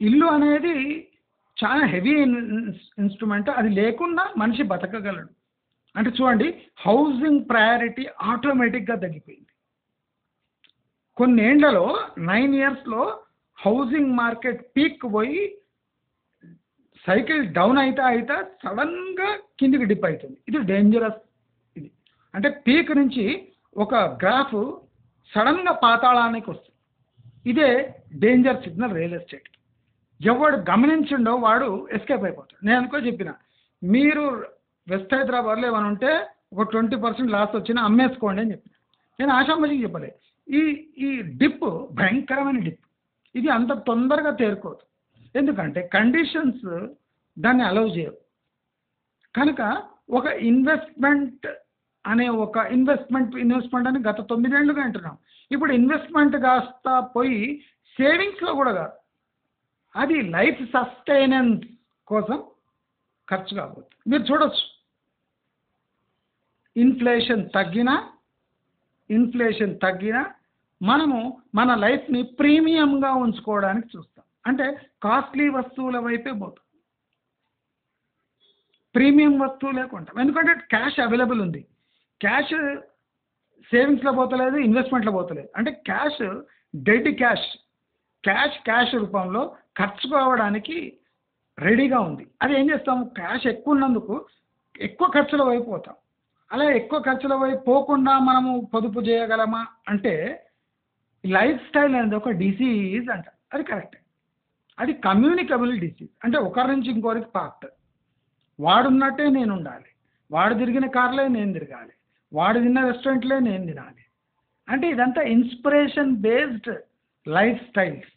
ఇల్లు అనేది చాలా హెవీ ఇన్స్ట్రుమెంట్, అది లేకుండా మనిషి బతకగలడు. అంటే చూడండి, హౌసింగ్ ప్రయారిటీ ఆటోమేటిక్గా తగ్గిపోయింది. కొన్నేళ్లలో 9 yearsలో హౌసింగ్ మార్కెట్ పీక్ పోయి సైకిల్ డౌన్ అయితే సడన్గా కిందికి డిప్ అవుతుంది. ఇది డేంజరస్. ఇది అంటే పీక్ నుంచి ఒక గ్రాఫ్ సడన్గా పాతాళానికి వస్తుంది. ఇదే డేంజర్ సిగ్నల్ రియల్ ఎస్టేట్. ఎవడు గమనించిండో వాడు ఎస్కేప్ అయిపోతాడు. నేను అనుకో చెప్పిన, మీరు వెస్ట్ హైదరాబాద్లో ఏమైనా ఉంటే ఒక 20% లాస్ వచ్చినా అమ్మేసుకోండి అని చెప్పిన. నేను ఆశామాషికి చెప్పలే. ఈ డిప్ భయంకరమైన డిప్. ఇది అంత తొందరగా తేరుకోదు, ఎందుకంటే కండిషన్స్ దాన్ని అలౌ చేయవు. కనుక ఒక ఇన్వెస్ట్మెంట్ అని గత 9 ఏళ్ళుగా అంటున్నాం. ఇప్పుడు ఇన్వెస్ట్మెంట్ కాస్త పోయి సేవింగ్స్లో కూడా కాదు, అది లైఫ్ సస్టైనెన్స్ కోసం ఖర్చు కాబోతుంది. మీరు చూడొచ్చు, ఇన్ఫ్లేషన్ తగ్గినా మనము మన లైఫ్ని ప్రీమియంగా ఉంచుకోవడానికి చూస్తాం. అంటే కాస్ట్లీ వస్తువుల వైపే పోతాం, ప్రీమియం వస్తువులే కొంటాం. ఎందుకంటే క్యాష్ అవైలబుల్ ఉంది. క్యాష్ సేవింగ్స్లో పోతలేదు, ఇన్వెస్ట్మెంట్లో పోతలేదు. అంటే డెడ్ క్యాష్ రూపంలో ఖర్చు కావడానికి రెడీగా ఉంది. అది ఏం చేస్తాము? క్యాష్ ఎక్కువ ఉన్నందుకు ఎక్కువ ఖర్చుల వైపు పోతాం. అలా ఎక్కువ ఖర్చుల వైపు పోకుండా మనము పొదుపు చేయగలమా అంటే లైఫ్ స్టైల్ అనేది ఒక డిసీజ్ అంట. అది కరెక్టే. అది కమ్యూనికబుల్ డిసీజ్. అంటే ఒకరి నుంచి ఇంకోరికి పాకుతుంది. వాడున్నట్టే నేను ఉండాలి, వాడు తిరిగిన కార్లే నేను తిరగాలి, వాడు తిన్న రెస్టారెంట్లే నేను తినాలి. అంటే ఇదంతా ఇన్స్పిరేషన్ బేస్డ్ లైఫ్ స్టైల్స్.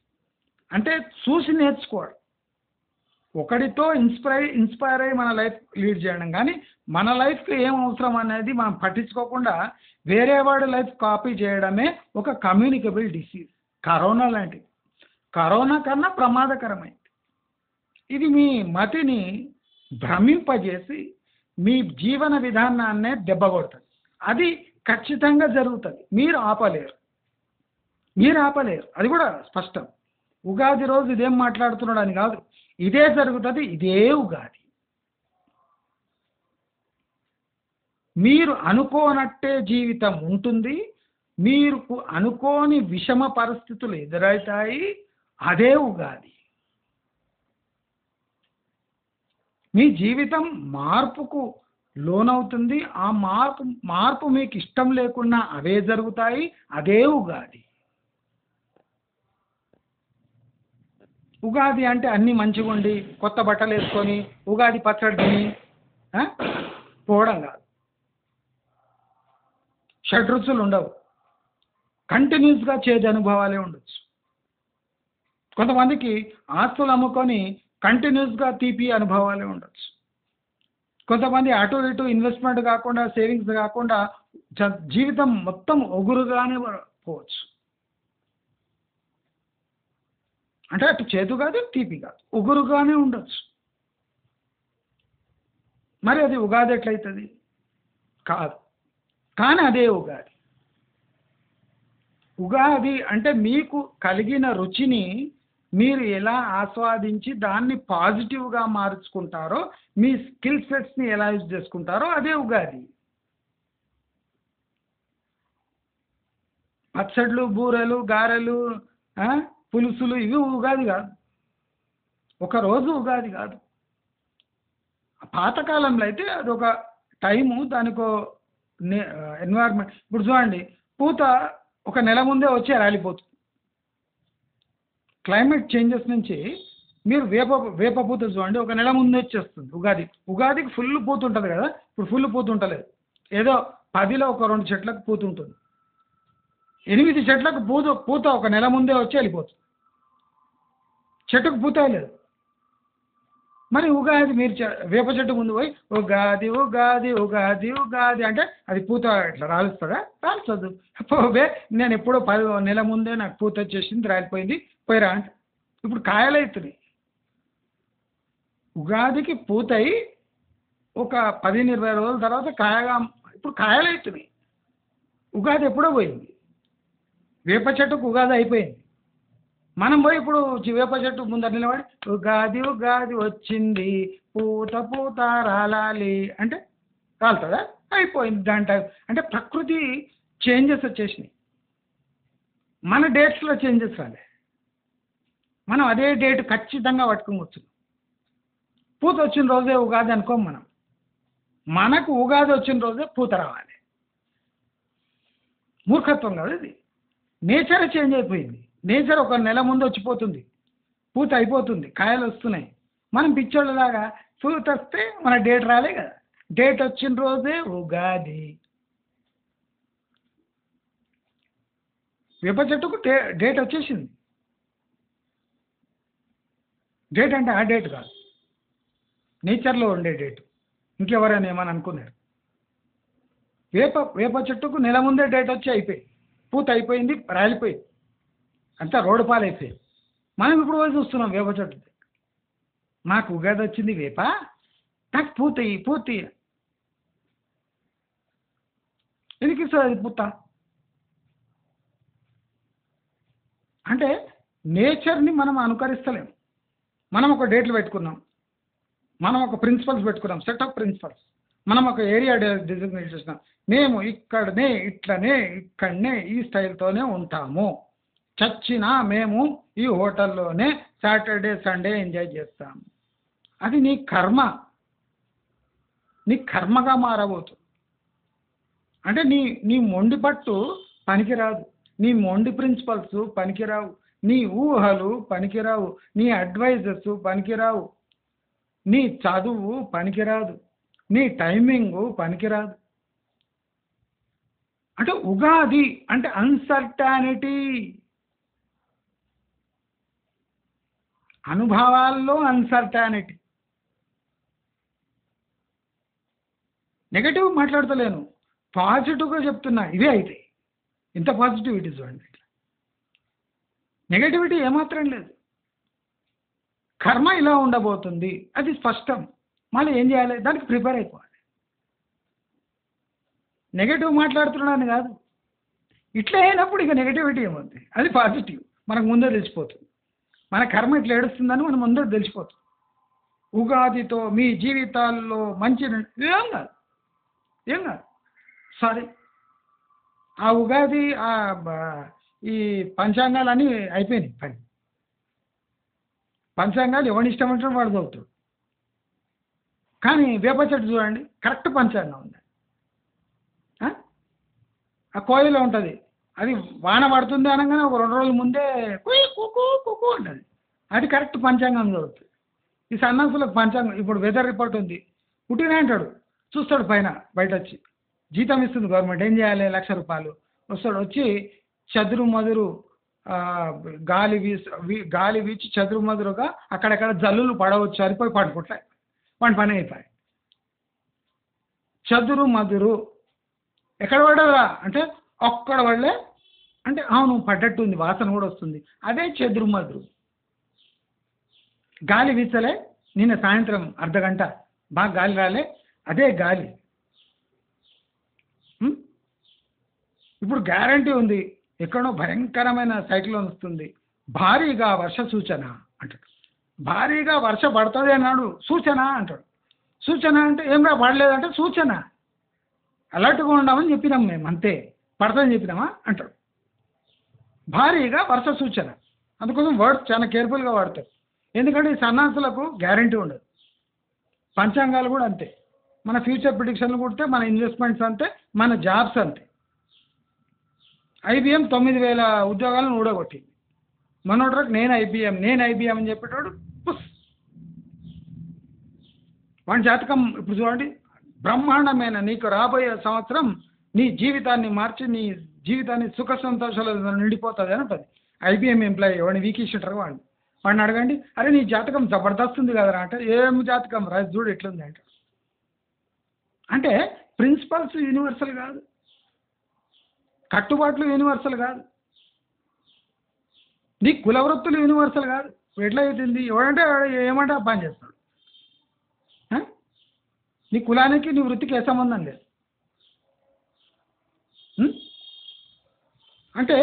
అంటే చూసి నేర్చుకోవడం, ఒకడితో ఇన్స్పైర్ అయ్యి మన లైఫ్ లీడ్ చేయడం. కానీ మన లైఫ్కి ఏం అవసరం అనేది మనం పట్టించుకోకుండా వేరే వాడి లైఫ్ కాపీ చేయడమే ఒక కమ్యూనికబుల్ డిసీజ్. కరోనా లాంటిది, కరోనా కన్నా ప్రమాదకరమైంది. ఇది మీ మతిని భ్రమింపజేసి మీ జీవన విధానాన్నే దెబ్బకొడుతుంది. అది ఖచ్చితంగా జరుగుతుంది. మీరు ఆపలేరు, అది కూడా స్పష్టం. ఉగాది రోజు ఇదేం మాట్లాడుతున్నాడు అని కాదు, ఇదే జరుగుతుంది, ఇదే ఉగాది. మీరు అనుకోనట్టే జీవితం ఉంటుంది, మీరు అనుకోని విషమ పరిస్థితులు ఎదురవుతాయి, అదే ఉగాది. మీ జీవితం మార్పుకు లోనవుతుంది, ఆ మార్పు మీకు ఇష్టం లేకున్నా అవే జరుగుతాయి, అదే ఉగాది. ఉగాది అంటే అన్నీ మంచిగా ఉండి కొత్త బట్టలు వేసుకొని ఉగాది పచ్చడి తిని పోవడం కాదు. షడ్రుచులు ఉండవు, కంటిన్యూస్గా చేదు అనుభవాలే ఉండొచ్చు. కొంతమందికి ఆస్తులు అమ్ముకొని కంటిన్యూస్గా తీపి అనుభవాలే ఉండొచ్చు. కొంతమంది అటు ఇటు ఇన్వెస్ట్మెంట్ కాకుండా సేవింగ్స్ కాకుండా జీవితం మొత్తం ఒగురుగానే పోవచ్చు. అంటే అటు చేదు కాదు, తీపి కాదు, ఒగురుగానే ఉండొచ్చు. మరి అది ఉగాది ఎట్లయితుంది? కాదు, కానీ అదే ఉగాది. ఉగాది అంటే మీకు కలిగిన రుచిని మీరు ఎలా ఆస్వాదించి దాన్ని పాజిటివ్గా మార్చుకుంటారో, మీ స్కిల్ సెట్స్ని ఎలా యూజ్ చేసుకుంటారో అదే ఉగాది. పచ్చళ్ళు, బూరెలు, గారెలు, పులుసులు ఇవి ఉగాది కాదు, ఒకరోజు ఉగాది కాదు. పాతకాలంలో అయితే అదొక టైము, దానికో ఎన్వైర్న్మెంట్. ఇప్పుడు చూడండి, పూత ఒక నెల ముందే వచ్చి రాలిపోతుంది. క్లైమేట్ చేంజెస్ నుంచి మీరు వేప పూత చూడండి, ఒక నెల ముందే వచ్చేస్తుంది. ఉగాదికి ఫుల్ పూత ఉంటుంది కదా, ఇప్పుడు ఫుల్ పూత ఉంటలేదు, ఏదో 10లో ఒక 2 చెట్లకు పూత ఉంటుంది. 8 చెట్లకు పూత ఒక నెల ముందే వచ్చి వెళ్ళిపోతుంది, చెట్టుకు పూత లేదు. మరి ఉగాది మీరు వేప చెట్టు ముందు పోయి ఉగాది ఉగాది ఉగాది ఉగాది అంటే అది పూత ఇట్లా రాలుస్తుందా? రాల్చదు. పోవే, నేను ఎప్పుడో 10 నెల ముందే నాకు పూత వచ్చేసింది, రాలిపోయింది, పోయిరా అంటే ఇప్పుడు కాయలు అవుతున్నాయి. ఉగాదికి పూతయి ఒక 15-20 రోజుల తర్వాత కాయగా ఇప్పుడు కాయలు అవుతున్నాయి. ఉగాది ఎప్పుడో పోయింది, వేప చెట్టుకు ఉగాది అయిపోయింది. మనం పోయి ఇప్పుడు వేప చెట్టు ముందర నిలబడి ఉగాది ఉగాది వచ్చింది, పూత పూత రాలాలి అంటే రాలుతుందా? అయిపోయింది దాంట. అంటే ప్రకృతి చేంజెస్ వచ్చేసినాయి, మన డేట్స్లో చేంజెస్ రాలే. మనం అదే డేట్ ఖచ్చితంగా పట్టుకోవచ్చు. పూత వచ్చిన రోజే ఉగాది అనుకోం మనం, మనకు ఉగాది వచ్చిన రోజే పూత రావాలి. మూర్ఖత్వం కాదు ఇది. నేచర్ చేంజ్ అయిపోయింది. నేచర్ ఒక నెల ముందు వచ్చిపోతుంది, పూత అయిపోతుంది, కాయలు వస్తున్నాయి. మనం పిచ్చోళ్ళలాగా పూత వస్తే మన డేట్ రాలే కదా, డేట్ వచ్చిన రోజే ఉగాది. వేప చెట్టుకు డేట్ వచ్చేసింది. డేట్ అంటే ఆ డేట్ కాదు, నేచర్లో ఉండే డేట్. ఇంకెవరైనా ఏమని అనుకున్నారు? వేప చెట్టుకు నెల ముందే డేట్ వచ్చి అయిపోయింది, పూత అయిపోయింది, రాలిపోయింది, అంతా రోడ్డు పాలైపోయింది. మనం ఇప్పుడు పోయి చూస్తున్నాం వేప చెట్టు, నాకు ఉగాది వచ్చింది వేప, నాకు పూత ఎందుకు ఇస్తుంది అది పూత? అంటే నేచర్ని మనం అనుకరిస్తలేము. మనం ఒక డేట్లు పెట్టుకున్నాం, మనం ఒక ప్రిన్సిపల్స్ పెట్టుకున్నాం, సెట్ ఆఫ్ ప్రిన్సిపల్స్. మనం ఒక ఏరియా డిజిగ్నేట్ చేసినాం, మేము ఇక్కడనే ఇక్కడనే ఈ స్టైల్తోనే ఉంటాము, చచ్చినా మేము ఈ హోటల్లోనే సాటర్డే సండే ఎంజాయ్ చేస్తాము. అది నీ కర్మగా మారబోతుంది. అంటే నీ మొండి పట్టు పనికిరాదు, నీ మొండి ప్రిన్సిపల్స్ పనికిరావు, నీ ఊహలు పనికిరావు, నీ అడ్వైజెస్ పనికిరావు, నీ చదువు పనికిరాదు, నీ టైమింగు పనికిరాదు. అంటే ఉగాది అంటే అన్సర్టానిటీ, అనుభవాల్లో అన్సర్టానిటీ. నెగటివ్ మాట్లాడతలేను, పాజిటివ్గా చెప్తున్నా. ఇవే అయితే ఇంత పాజిటివిటీ చూడండి. నెగటివిటీ ఏమాత్రం లేదు. కర్మ ఇలా ఉండబోతుంది, అది స్పష్టం. మళ్ళీ ఏం చేయాలి? దానికి ప్రిపేర్ అయిపోవాలి. నెగటివ్ మాట్లాడుతున్నాను కాదు, ఇట్లా అయినప్పుడు ఇక నెగటివిటీ ఏముంది? అది పాజిటివ్. మనకు ముందే తెలిసిపోతుంది మన కర్మ ఇట్లా ఏడుస్తుందని మనం ముందే తెలిసిపోతుంది. ఉగాదితో మీ జీవితాల్లో మంచి ఏం కాదు, ఏం కాదు. సారీ, ఆ ఉగాది ఈ పంచాంగాలన్నీ అయిపోయినాయి. పని పంచాంగాలు ఎవరి ఇష్టం అంటే వాడు చదువుతాడు. కానీ వేప చెట్టు చూడండి, కరెక్ట్ పంచాంగం ఉంది. ఆ కోయిలో ఉంటుంది, అది వాన పడుతుంది అనగానే ఒక 2 రోజుల ముందే కుయ్ కుకు కుకు ఉంటుంది. అది కరెక్ట్ పంచాంగం చదువుతుంది. ఈ సన్నాసులకు పంచాంగం, ఇప్పుడు వెదర్ రిపోర్ట్ ఉంది, పుట్టినా అంటాడు, చూస్తాడు పైన బయట వచ్చి, జీతం ఇస్తుంది గవర్నమెంట్, ఏం చేయాలి? 1,00,000 రూపాయలు. వస్తాడు, వచ్చి చదురు మదురు గాలి వీచి చదురు మదురుగా అక్కడక్కడ జల్లులు పడవచ్చు, సరిపోయి పడుకుంటాయి, వాడి పని అయిపోయి. చదురు మదురు ఎక్కడ పడదా అంటే ఒక్కడ పడలే అంటే అవును పడ్డట్టు ఉంది, వాసన కూడా వస్తుంది, అదే చదురు మదురు. గాలి వీచలే, నిన్న సాయంత్రం అర్ధగంట బాగా గాలి రాలే, అదే గాలి. ఇప్పుడు గ్యారంటీ ఉంది, ఎక్కడో భయంకరమైన సైక్లోన్ వస్తుంది, భారీగా వర్ష సూచన అంటాడు. భారీగా వర్ష పడుతుంది అన్నాడు, సూచన అంటాడు. సూచన అంటే ఏం రా పడలేదంటే సూచన, అలర్ట్గా ఉండమని చెప్పినాం మేము, అంతే, పడతామని చెప్పినామా అంటాడు. భారీగా వర్ష సూచన, అందుకోసం వర్డ్స్ చాలా కేర్ఫుల్గా వాడతారు. ఎందుకంటే ఈ సన్నాసులకు గ్యారంటీ ఉండదు. పంచాంగాలు కూడా అంతే, మన ఫ్యూచర్ ప్రిడిక్షన్లు కొడితే మన ఇన్వెస్ట్మెంట్స్ అంతే, మన జాబ్స్ అంతే. IBM 9,000 ఉద్యోగాలను ఊడగొట్టింది. మనోడ్రకు నేను ఐబిఎం అని చెప్పేటోడు పుస్, వాడి జాతకం ఇప్పుడు చూడండి, బ్రహ్మాండమైన నీకు రాబోయే సంవత్సరం నీ జీవితాన్ని మార్చి నీ జీవితాన్ని సుఖ సంతోషాలు నిండిపోతుంది అని ఉంటుంది. IBM ఎంప్లాయీ వాడిని వీకిస్తుంటారు, వాడిని అడగండి, అరే నీ జాతకం జబర్దస్త్ ఉంది కదరా అంటే, ఏం జాతకం రా చూడు ఎట్లుంది అంటాడు. అంటే ప్రిన్సిపల్స్ యూనివర్సల్ కాదు, కట్టుబాట్లు యూనివర్సల్ కాదు, నీ కులవృత్తులు యూనివర్సల్ కాదు. ఎట్లా అవుతుంది? ఎవడంటే ఏమంటే పని చేస్తాడు. నీ కులానికి నీ వృత్తికి ఏ సంబంధం లేదు. అంటే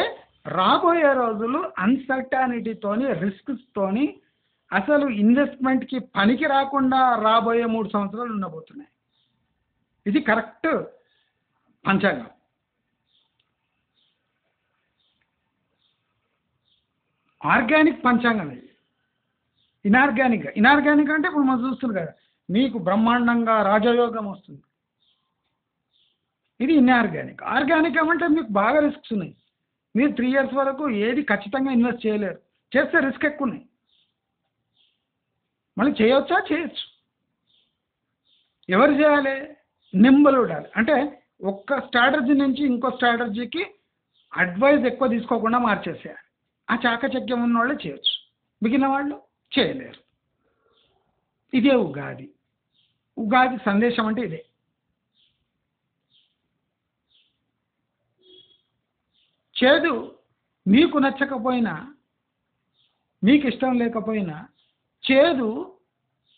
రాబోయే రోజులు అన్సర్టానిటీతోని, రిస్క్స్తోని, అసలు ఇన్వెస్ట్మెంట్కి పనికి రాకుండా రాబోయే 3 సంవత్సరాలు ఉండబోతున్నాయి. ఇది కరెక్ట్ పంచాంగం. ఆర్గానిక్ పంచాంగం ఇది. ఇనార్గానిక్ అంటే ఇప్పుడు మనం చూస్తున్నాం కదా, మీకు బ్రహ్మాండంగా రాజయోగం వస్తుంది, ఇది ఇన్ఆర్గానిక్. ఆర్గానిక్ ఏమంటే మీకు బాగా రిస్క్స్ ఉన్నాయి, మీరు 3 years వరకు ఏది ఖచ్చితంగా ఇన్వెస్ట్ చేయలేరు, చేస్తే రిస్క్ ఎక్కువ ఉన్నాయి. మళ్ళీ చేయొచ్చా? చేయొచ్చు. ఎవరు చేయాలి? నింబలు ఉండాలి. అంటే ఒక్క స్ట్రాటజీ నుంచి ఇంకో స్ట్రాటజీకి అడ్వైజ్ ఎక్కువ తీసుకోకుండా మార్చేసేయాలి. ఆ చాకచక్యం ఉన్న వాళ్ళే చేయొచ్చు, మిగిలిన వాళ్ళు చేయలేరు. ఇదే ఉగాది. ఉగాది సందేశం అంటే ఇదే. చేదు మీకు నచ్చకపోయినా, మీకు ఇష్టం లేకపోయినా, చేదు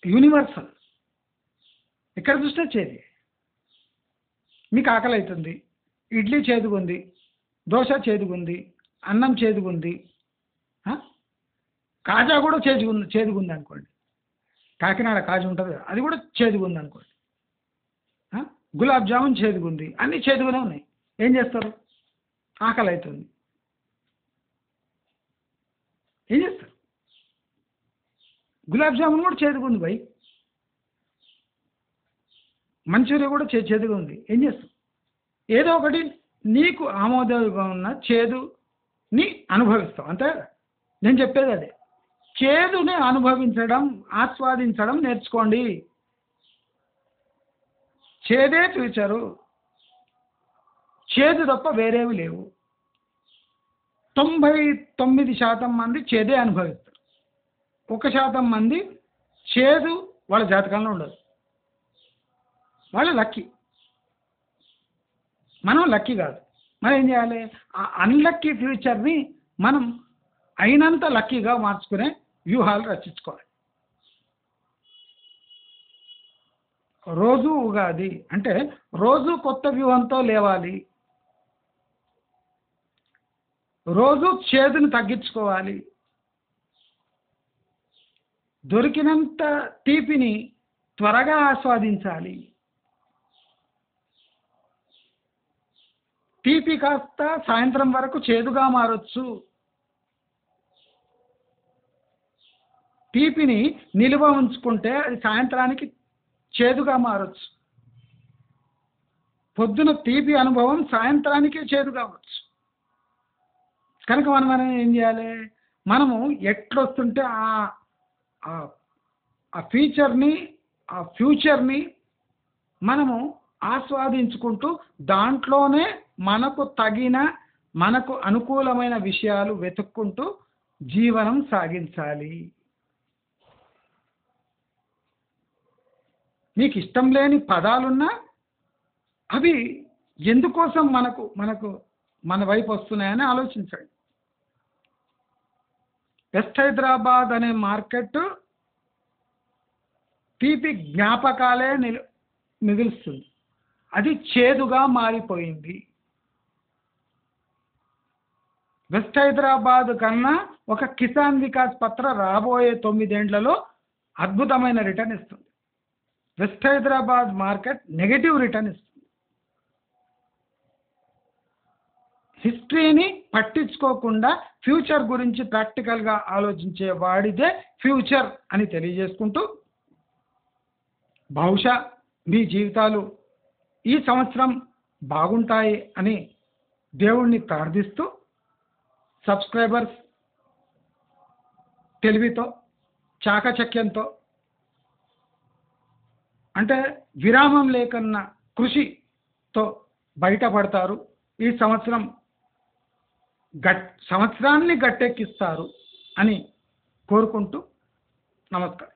యూనివర్సల్. ఎక్కడ చూసినా చేది. మీకు ఆకలి అవుతుంది, ఇడ్లీ చేదుగుంది, దోశ చేదుగుంది, అన్నం చేదుగుంది, కాజా కూడా చేదుగుంది అనుకోండి, కాకినాడ కాజు ఉంటుంది కదా, అది కూడా చేదుగుంది అనుకోండి, గులాబ్ జామున్ చేదుగుంది, అన్నీ చేదుగునే ఉన్నాయి. ఏం చేస్తారు? ఆకలి అవుతుంది, ఏం చేస్తారు? గులాబ్ జామున్ కూడా చేదుగుంది భయ్, మంచూరియా కూడా చేదుగా ఉంది, ఏం చేస్తాం? ఏదో ఒకటి నీకు ఆమోదయోగంగా ఉన్న చేదుని అనుభవిస్తాం, అంతే కదా. నేను చెప్పేది అదే. చేదుని అనుభవించడం, ఆస్వాదించడం నేర్చుకోండి. చేదే ఫ్యూచరు. చేదు తప్ప వేరేవి లేవు. 99% మంది చేదే అనుభవిస్తారు. 1% మంది చేదు వాళ్ళ జాతకంలో ఉండదు. వాళ్ళు లక్కీ. మనం లక్కీ కాదు. మరి ఏం చేయాలి? ఆ అన్‌లక్కీ ఫ్యూచర్‌ని మనం అయినంత లక్కీగా మార్చుకునే వ్యూహాలు రచించుకోవాలి. రోజు ఉగాది అంటే రోజు కొత్త వ్యూహంతో లేవాలి. రోజు చేదుని తగ్గించుకోవాలి. దొరికినంత తీపిని త్వరగా ఆస్వాదించాలి. తీపి కాస్త సాయంత్రం వరకు చేదుగా మారొచ్చు. తీపిని నిలువ ఉంచుకుంటే అది సాయంత్రానికి చేదుగా మారొచ్చు. పొద్దున తీపి అనుభవం సాయంత్రానికి చేదు కావచ్చు. కనుక మనం ఏం చేయాలి? మనము ఎట్లొస్తుంటే ఆ ఫీచర్ని, ఆ ఫ్యూచర్ని మనము ఆస్వాదించుకుంటూ దాంట్లోనే మనకు తగిన, మనకు అనుకూలమైన విషయాలు వెతుక్కుంటూ జీవనం సాగించాలి. మీకు ఇష్టం లేని పదాలున్నా అవి ఎందుకోసం మనకు మన వైపు వస్తున్నాయని ఆలోచించండి. వెస్ట్ హైదరాబాద్ అనే మార్కెట్ తీపి జ్ఞాపకాలే మిగులుస్తుంది. అది చేదుగా మారిపోయింది. వెస్ట్ హైదరాబాద్ కన్నా ఒక కిసాన్ వికాస్ పత్ర రాబోయే 9 ఏళ్లలో అద్భుతమైన రిటర్న్ ఇస్తుంది. West Hyderabad market negative return ఇస్తుంది. హిస్టరీని పట్టించుకోకుండా ఫ్యూచర్ గురించి ప్రాక్టికల్గా ఆలోచించే వాడిదే ఫ్యూచర్ అని తెలియజేసుకుంటూ, బహుశా మీ జీవితాలు ఈ సంవత్సరం బాగుంటాయి అని దేవుణ్ణి ప్రార్థిస్తూ, సబ్స్క్రైబర్స్ తెలివితో, చాకచక్యంతో, అంటే విరామం లేకన్న కృషితో బయటపడతారు. ఈ సంవత్సరాన్ని గట్టెక్కిస్తారు అని కోరుకుంటూ నమస్కారం.